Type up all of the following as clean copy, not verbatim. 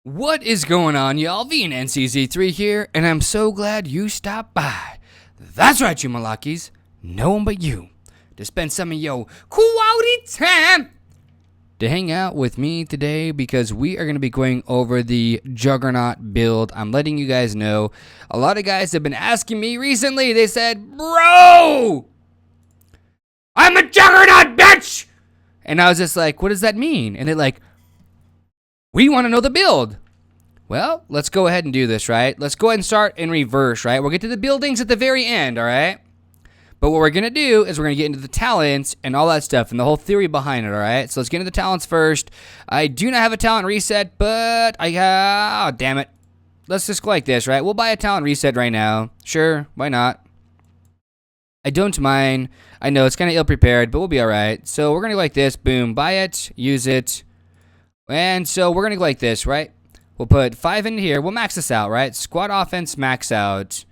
What is going on, y'all? VNCZ3 here, and I'm so glad you stopped by. That's right, you Malakis. No one but you to spend some of your quality time to hang out with me today because we are going to be going over the Juggernaut build. I'm letting you guys know. A lot of guys have been asking me recently. They said, "Bro, I'm a Juggernaut, bitch!" And I was just like, what does that mean? And they're like, we want to know the build. Well, let's go ahead and do this, right? Let's go ahead and start in reverse, right? We'll get to the buildings at the very end, all right? But what we're going to do is we're going to get into the talents and all that stuff and the whole theory behind it, all right? So let's get into the talents first. I do not have a talent reset, but oh, damn it. Let's just go like this, right? We'll buy a talent reset right now. Sure, why not? I don't mind. I know it's kind of ill-prepared, but we'll be all right. So we're going to go like this. Boom, buy it, use it. And so we're going to go like this, right? We'll put 5 in here. We'll max this out, right? Squad offense, max out.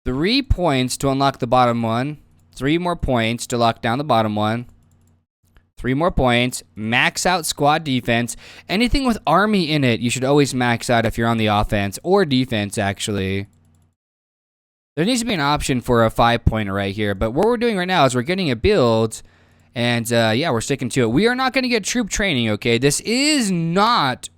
3 points to unlock the bottom one. 3 more points to lock down the bottom one. 3 more points. Max out squad defense. Anything with army in it, you should always max out if you're on the offense or defense, actually. There needs to be an option for a 5-pointer right here. But what we're doing right now is we're getting a build. And, yeah, we're sticking to it. We are not going to get troop training, okay? This is not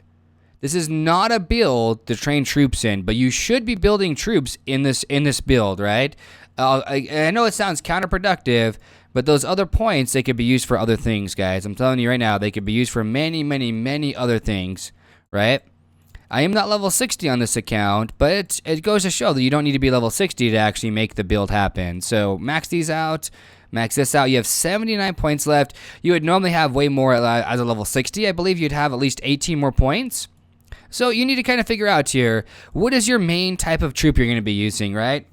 a build to train troops in, but you should be building troops in this build, right? I know it sounds counterproductive, but those other points, they could be used for other things, guys. I'm telling you right now, they could be used for many, many, many other things, right? I am not level 60 on this account, but it goes to show that you don't need to be level 60 to actually make the build happen. So max these out. Max this out. You have 79 points left. You would normally have way more as a level 60. I believe you'd have at least 18 more points. So you need to kind of figure out here, what is your main type of troop you're going to be using, right?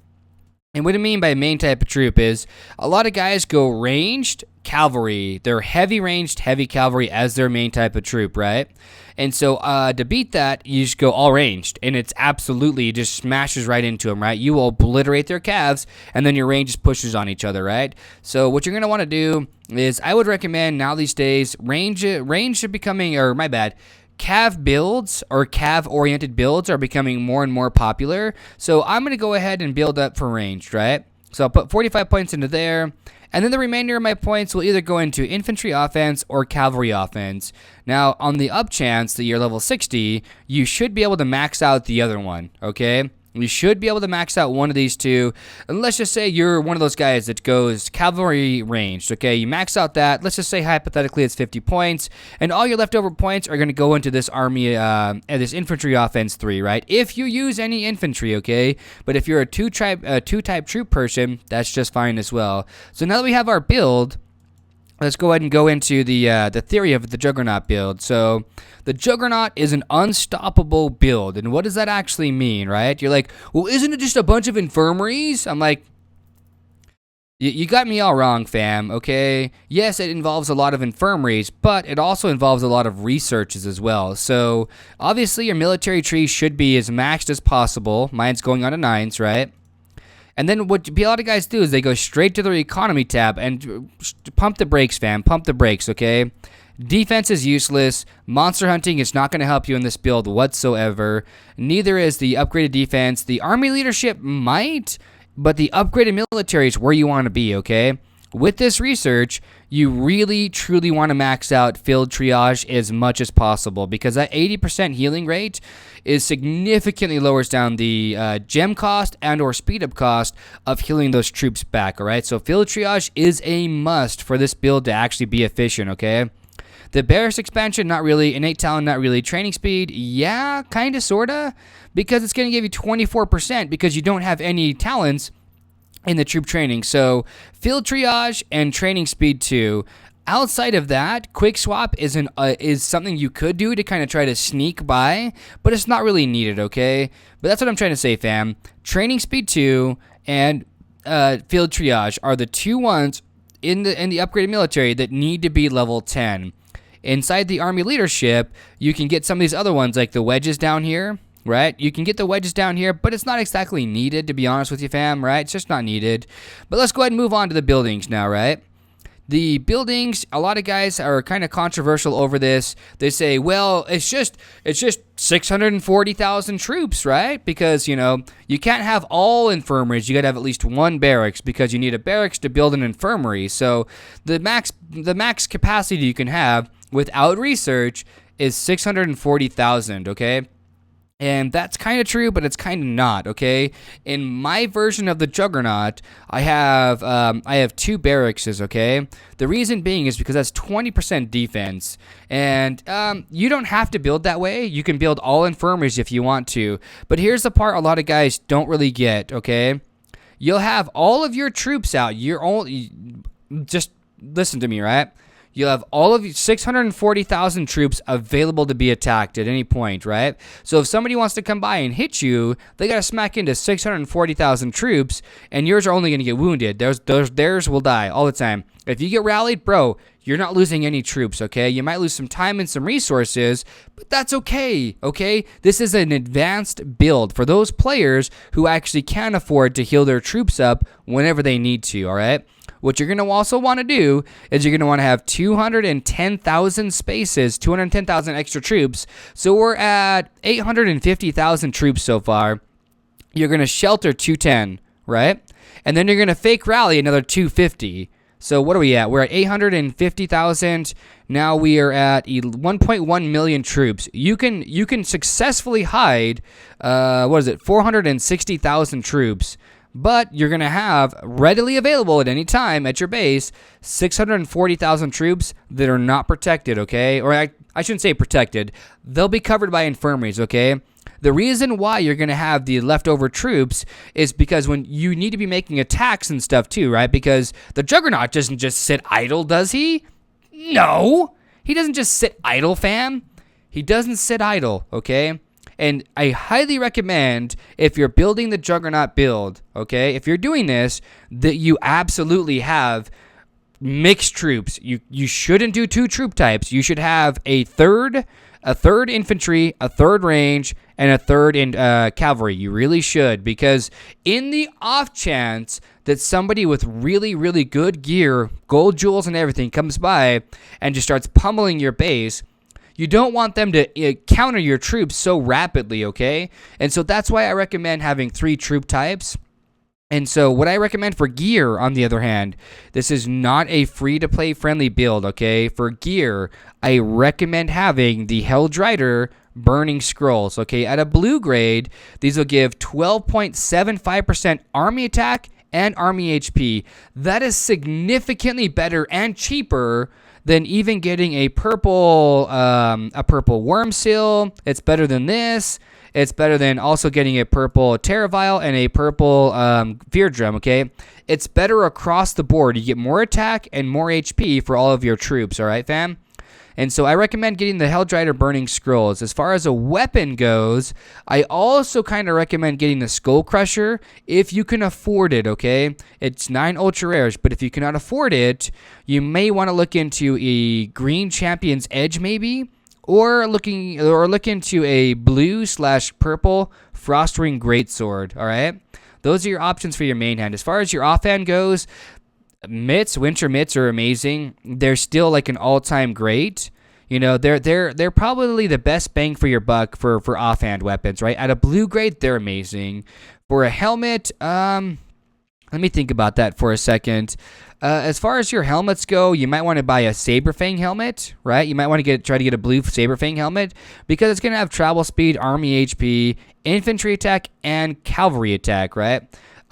And what I mean by main type of troop is a lot of guys go ranged cavalry. They're heavy ranged, heavy cavalry as their main type of troop, right? And so to beat that, you just go all ranged, and it's absolutely just smashes right into them, right? You will obliterate their calves, and then your range just pushes on each other, right? So what you're going to want to do is I would recommend now these days, range should becoming, or my bad, cav builds or cav-oriented builds are becoming more and more popular. So I'm going to go ahead and build up for ranged, right? So I'll put 45 points into there. And then the remainder of my points will either go into infantry offense or cavalry offense. Now, on the up chance that you're level 60, you should be able to max out the other one, okay? You should be able to max out one of these two. And let's just say you're one of those guys that goes cavalry ranged, okay? You max out that. Let's just say hypothetically it's 50 points. And all your leftover points are going to go into this army, this infantry offense 3, right? If you use any infantry, okay? But if you're a two-type troop person, that's just fine as well. So now that we have our build, let's go ahead and go into the theory of the Juggernaut build. So the Juggernaut is an unstoppable build. And what does that actually mean, right? You're like, well, isn't it just a bunch of infirmaries? I'm like, you got me all wrong, fam, okay? Yes, it involves a lot of infirmaries, but it also involves a lot of researches as well. So obviously your military tree should be as maxed as possible. Mine's going on to 9s, right? And then what a lot of guys do is they go straight to their economy tab and pump the brakes, fam. Pump the brakes, okay? Defense is useless. Monster hunting is not going to help you in this build whatsoever. Neither is the upgraded defense. The army leadership might, but the upgraded military is where you want to be, okay? With this research, you really, truly want to max out field triage as much as possible because that 80% healing rate is significantly lowers down the gem cost and or speed up cost of healing those troops back, all right? So field triage is a must for this build to actually be efficient, okay? The Barris expansion, not really. Innate talent, not really. Training speed, yeah, kind of, sort of, because it's going to give you 24% because you don't have any talents in the troop training. So field triage and training speed 2. Outside of that, quick swap is something you could do to kind of try to sneak by, but it's not really needed, okay? But that's what I'm trying to say, fam. Training speed 2 and field triage are the two ones in the upgraded military that need to be level 10. Inside the army leadership, you can get some of these other ones like the wedges down here, right? You can get the wedges down here, but it's not exactly needed, to be honest with you, fam, right? It's just not needed. But let's go ahead and move on to the buildings now, right? the buildings, a lot of guys are kind of controversial over this. They say, well, it's just 640,000 troops, right? Because, you know, you can't have all infirmaries. You got to have at least one barracks because you need a barracks to build an infirmary. So the max capacity you can have without research is 640,000, okay? And that's kind of true, but it's kind of not, okay? In my version of the Juggernaut, I have 2 barracks, okay? The reason being is because that's 20% defense. And you don't have to build that way. You can build all infirmaries if you want to. But here's the part a lot of guys don't really get, okay? You'll have all of your troops out. Just listen to me, right? You'll have all of 640,000 troops available to be attacked at any point, right? So if somebody wants to come by and hit you, they got to smack into 640,000 troops, and yours are only going to get wounded. Theirs will die all the time. If you get rallied, bro, you're not losing any troops, okay? You might lose some time and some resources, but that's okay, okay? This is an advanced build for those players who actually can afford to heal their troops up whenever they need to, all right? What you're going to also want to do is you're going to want to have 210,000 spaces, 210,000 extra troops. So we're at 850,000 troops so far. You're going to shelter 210, right? And then you're going to fake rally another 250. So what are we at? We're at 850,000. Now we are at 1.1 million troops. You can successfully hide, 460,000 troops. But you're going to have readily available at any time at your base 640,000 troops that are not protected, okay? Or I shouldn't say protected. They'll be covered by infirmaries, okay? The reason why you're going to have the leftover troops is because when you need to be making attacks and stuff too, right? Because the Juggernaut doesn't just sit idle, does he? No! He doesn't just sit idle, fam. He doesn't sit idle, okay? And I highly recommend, if you're building the Juggernaut build, okay, if you're doing this, that you absolutely have mixed troops. You shouldn't do 2 troop types. You should have a third infantry, a third range, and a third in cavalry. You really should, because in the off chance that somebody with really, really good gear, gold jewels and everything, comes by and just starts pummeling your base, you don't want them to counter your troops so rapidly, okay? And so that's why I recommend having 3 troop types. And so what I recommend for gear, on the other hand, this is not a free-to-play friendly build, okay? For gear, I recommend having the Helldrider Burning Scrolls, okay? At a blue grade, these will give 12.75% army attack and army HP. That is significantly better and cheaper than even getting a purple worm seal. It's better than this. It's better than also getting a purple Terravile and a purple Fear Drum, okay? It's better across the board. You get more attack and more HP for all of your troops, all right, fam? And so I recommend getting the Helldrider Burning Scrolls. As far as a weapon goes, I also kind of recommend getting the Skull Crusher if you can afford it, okay? It's 9 ultra rares, but if you cannot afford it, you may want to look into a Green Champion's Edge maybe, or look into a blue/purple Frostring Greatsword, all right? Those are your options for your main hand. As far as your offhand goes, winter mitts are amazing. They're still like an all-time great. You know, they're probably the best bang for your buck for offhand weapons, right? At a blue grade, they're amazing. For a helmet, let me think about that for a second. As far as your helmets go, you might want to buy a Saberfang helmet, right? You might want to try to get a blue Saberfang helmet because it's going to have travel speed, army HP, infantry attack, and cavalry attack, right?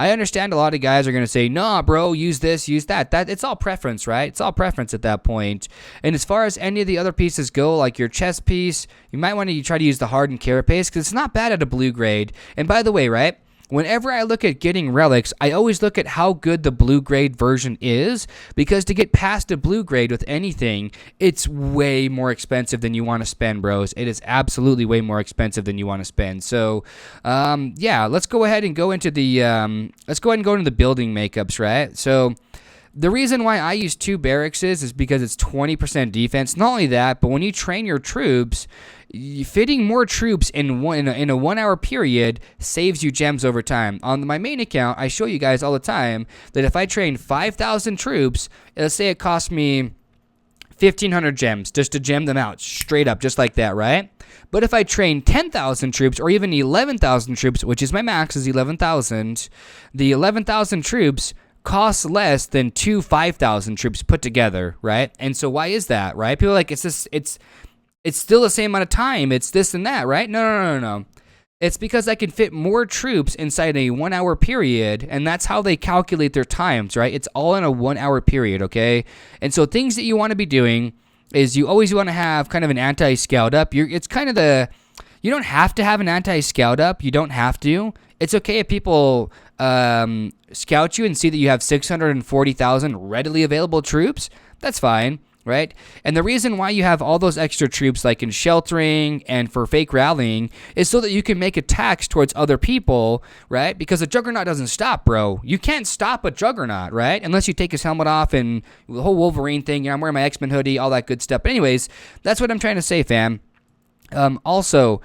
I understand a lot of guys are going to say, nah, bro, use this, use that. It's all preference, right? It's all preference at that point. And as far as any of the other pieces go, like your chest piece, you might want to try to use the hardened carapace because it's not bad at a blue grade. And by the way, right, whenever I look at getting relics, I always look at how good the blue grade version is, because to get past a blue grade with anything, it's way more expensive than you want to spend, bros. It is absolutely way more expensive than you want to spend. So, yeah, let's go ahead and go into the building makeups, right? So, the reason why I use 2 barracks is because it's 20% defense. Not only that, but when you train your troops, fitting more troops in a 1 hour period saves you gems over time. On my main account, I show you guys all the time that if I train 5,000 troops, let's say it costs me 1,500 gems just to gem them out straight up, just like that, right? But if I train 10,000 troops or even 11,000 troops, which is my max is 11,000, the 11,000 troops costs less than 5,000 troops put together, right? And so why is that, right? People are like, it's still the same amount of time. It's this and that, right? No. It's because I can fit more troops inside a 1 hour period, and that's how they calculate their times, right? It's all in a 1 hour period, okay? And so things that you want to be doing is you always want to have kind of an anti-scout up. It's kind of you don't have to have an anti-scout up. You don't have to. It's okay if people scout you and see that you have 640,000 readily available troops. That's fine. Right? And the reason why you have all those extra troops like in sheltering and for fake rallying is so that you can make attacks towards other people, right? Because a Juggernaut doesn't stop, bro. You can't stop a Juggernaut, right? Unless you take his helmet off and the whole Wolverine thing, you know, I'm wearing my X-Men hoodie, all that good stuff. But anyways, that's what I'm trying to say, fam. Also,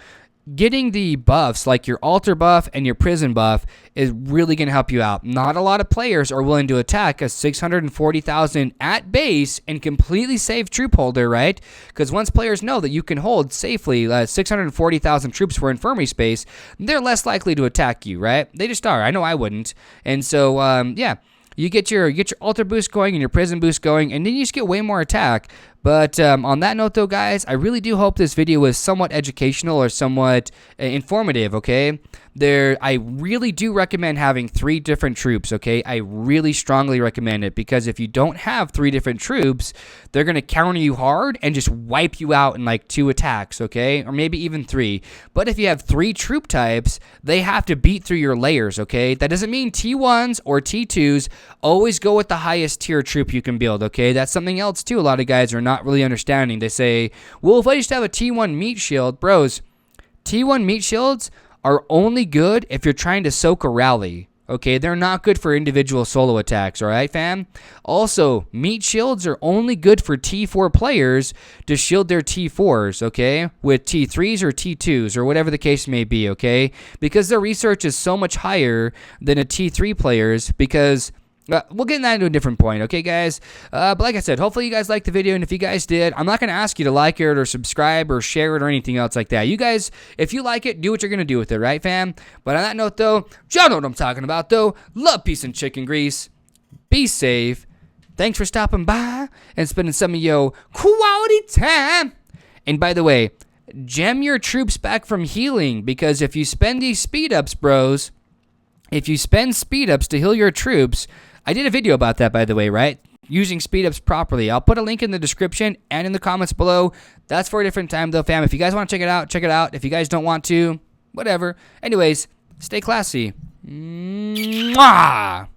getting the buffs like your altar buff and your prison buff is really going to help you out. Not a lot of players are willing to attack a 640,000 at base and completely save troop holder, right? Because once players know that you can hold safely 640,000 troops for infirmary space, they're less likely to attack you, right? They just are. I know I wouldn't. And so, yeah. You get your altar boost going and your prison boost going, and then you just get way more attack. But on that note, though, guys, I really do hope this video was somewhat educational or somewhat informative, okay? I really do recommend having 3 different troops, okay? I really strongly recommend it because if you don't have 3 different troops, they're going to counter you hard and just wipe you out in like 2 attacks, okay? Or maybe even 3. But if you have 3 troop types, they have to beat through your layers, okay? That doesn't mean T1s or T2s. Always go with the highest tier troop you can build, okay? That's something else, too. A lot of guys are not really understanding. They say, well, if I just have a T1 meat shield, bros, T1 meat shields are only good if you're trying to soak a rally. Okay, they're not good for individual solo attacks, all right, fam? Also, meat shields are only good for T4 players to shield their T4s, okay? With T3s or T2s or whatever the case may be, okay? Because their research is so much higher than a T3 player's because... we'll get that into a different point, okay, guys? But like I said, hopefully you guys liked the video, and if you guys did, I'm not going to ask you to like it or subscribe or share it or anything else like that. You guys, if you like it, do what you're going to do with it, right, fam? But on that note, though, y'all know what I'm talking about, though. Love, peace, and chicken grease. Be safe. Thanks for stopping by and spending some of your quality time. And by the way, gem your troops back from healing, because if you spend these speed-ups, bros, if you spend speed-ups to heal your troops... I did a video about that, by the way, right? Using speed-ups properly. I'll put a link in the description and in the comments below. That's for a different time, though, fam. If you guys want to check it out, check it out. If you guys don't want to, whatever. Anyways, stay classy. Mwah!